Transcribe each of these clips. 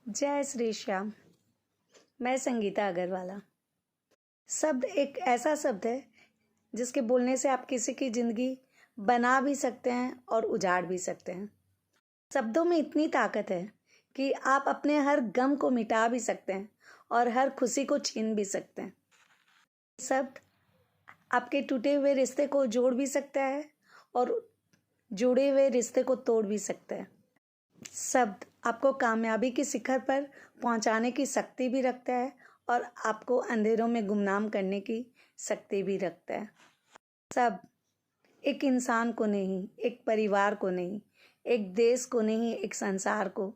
जय श्री श्याम। मैं संगीता अग्रवाला। शब्द एक ऐसा शब्द है जिसके बोलने से आप किसी की ज़िंदगी बना भी सकते हैं और उजाड़ भी सकते हैं। शब्दों में इतनी ताकत है कि आप अपने हर गम को मिटा भी सकते हैं और हर खुशी को छीन भी सकते हैं। शब्द आपके टूटे हुए रिश्ते को जोड़ भी सकता है और जुड़े हुए रिश्ते को तोड़ भी सकता है। शब्द आपको कामयाबी की शिखर पर पहुंचाने की शक्ति भी रखता है और आपको अंधेरों में गुमनाम करने की शक्ति भी रखता है। शब्द एक इंसान को नहीं, एक परिवार को नहीं, एक देश को नहीं, एक संसार को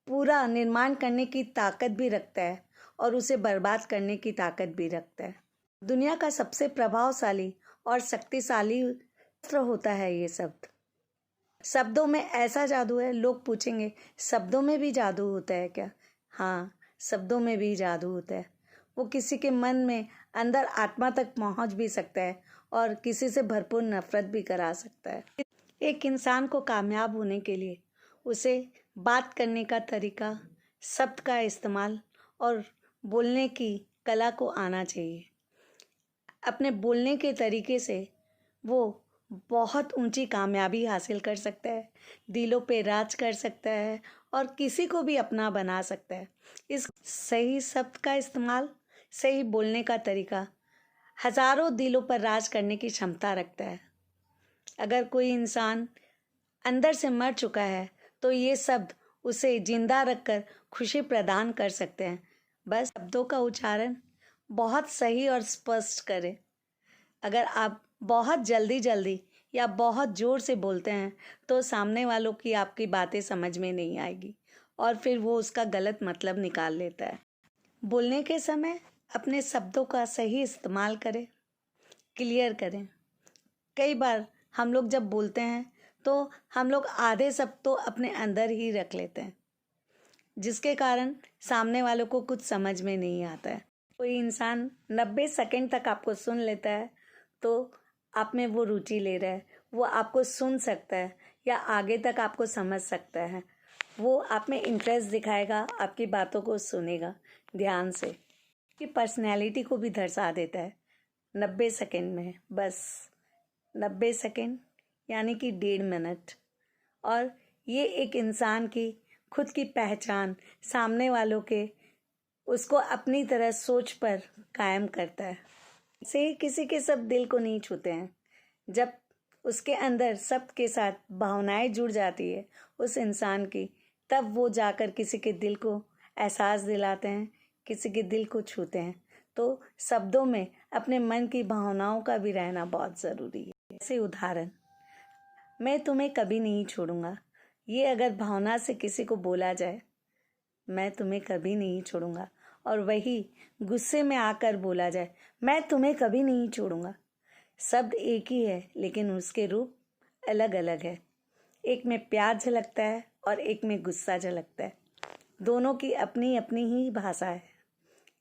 पूरा निर्माण करने की ताकत भी रखता है और उसे बर्बाद करने की ताकत भी रखता है। दुनिया का सबसे प्रभावशाली और शक्तिशाली अस्त्र होता है ये शब्द। शब्दों में ऐसा जादू है। लोग पूछेंगे शब्दों में भी जादू होता है क्या? हाँ, शब्दों में भी जादू होता है। वो किसी के मन में अंदर आत्मा तक पहुंच भी सकता है और किसी से भरपूर नफरत भी करा सकता है। एक इंसान को कामयाब होने के लिए उसे बात करने का तरीका, शब्द का इस्तेमाल और बोलने की कला को आना चाहिए। अपने बोलने के तरीके से वो बहुत ऊंची कामयाबी हासिल कर सकता है, दिलों पे राज कर सकता है और किसी को भी अपना बना सकता है। इस सही शब्द का इस्तेमाल, सही बोलने का तरीका हजारों दिलों पर राज करने की क्षमता रखता है। अगर कोई इंसान अंदर से मर चुका है तो ये शब्द उसे जिंदा रखकर खुशी प्रदान कर सकते हैं। बस शब्दों का उच्चारण बहुत सही और स्पष्ट करें। अगर आप बहुत जल्दी या बहुत ज़ोर से बोलते हैं तो सामने वालों की आपकी बातें समझ में नहीं आएगी और फिर वो उसका गलत मतलब निकाल लेता है। बोलने के समय अपने शब्दों का सही इस्तेमाल करें, क्लियर करें। कई बार हम लोग जब बोलते हैं तो हम लोग आधे शब्द तो अपने अंदर ही रख लेते हैं, जिसके कारण सामने वालों को कुछ समझ में नहीं आता है। कोई इंसान 90 सेकंड तक आपको सुन लेता है तो आप में वो रुचि ले रहा है, वो आपको सुन सकता है या आगे तक आपको समझ सकता है। वो आप में इंटरेस्ट दिखाएगा, आपकी बातों को सुनेगा ध्यान से। कि पर्सनैलिटी को भी दर्शा देता है 90 सेकंड में। बस 90 सेकंड यानी कि 1.5 मिनट। और ये एक इंसान की खुद की पहचान सामने वालों के उसको अपनी तरह सोच पर कायम करता है। से किसी के शब्द दिल को नहीं छूते हैं। जब उसके अंदर शब्द के साथ भावनाएं जुड़ जाती है उस इंसान की, तब वो जाकर किसी के दिल को एहसास दिलाते हैं, किसी के दिल को छूते हैं। तो शब्दों में अपने मन की भावनाओं का भी रहना बहुत ज़रूरी है। जैसे उदाहरण, मैं तुम्हें कभी नहीं छोड़ूंगा। ये अगर भावना से किसी को बोला जाए, मैं तुम्हें कभी नहीं छोड़ूंगा, और वही गुस्से में आकर बोला जाए, मैं तुम्हें कभी नहीं छोड़ूंगा। शब्द एक ही है लेकिन उसके रूप अलग अलग है। एक में प्यार झलकता है और एक में गुस्सा झलकता है। दोनों की अपनी अपनी ही भाषा है।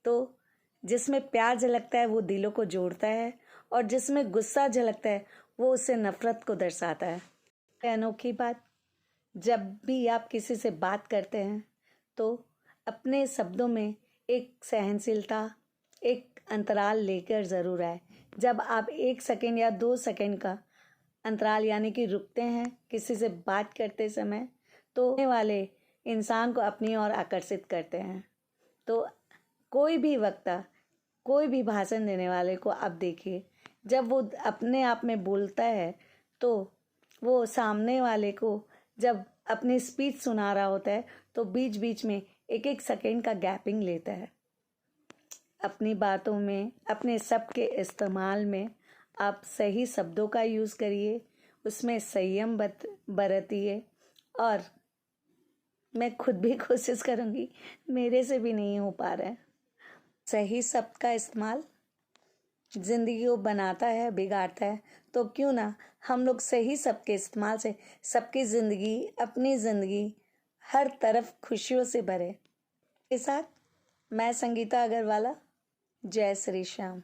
तो जिसमें प्यार झलकता है वो दिलों को जोड़ता है और जिसमें गुस्सा झलकता है वो उससे नफरत को दर्शाता है। अनोखी बात, जब भी आप किसी से बात करते हैं तो अपने शब्दों में एक सहनशीलता, एक अंतराल लेकर ज़रूर आए। जब आप 1 सेकंड या 2 सेकंड का अंतराल यानी कि रुकते हैं किसी से बात करते समय, तो सामने वाले इंसान को अपनी ओर आकर्षित करते हैं। तो कोई भी वक्ता, कोई भी भाषण देने वाले को आप देखिए, जब वो अपने आप में बोलता है तो वो सामने वाले को जब अपनी स्पीच सुना रहा होता है तो बीच बीच में 1-1 सेकंड का गैपिंग लेता है। अपनी बातों में, अपने शब्द के इस्तेमाल में आप सही शब्दों का यूज़ करिए, उसमें संयम बरतिए। और मैं खुद भी कोशिश करूँगी, मेरे से भी नहीं हो पा रहा है। सही शब्द का इस्तेमाल ज़िंदगी को बनाता है, बिगाड़ता है। तो क्यों ना हम लोग सही शब्द के इस्तेमाल से सबकी ज़िंदगी, अपनी ज़िंदगी हर तरफ खुशियों से भरे। के साथ मैं संगीता अग्रवाला। जय श्री श्याम।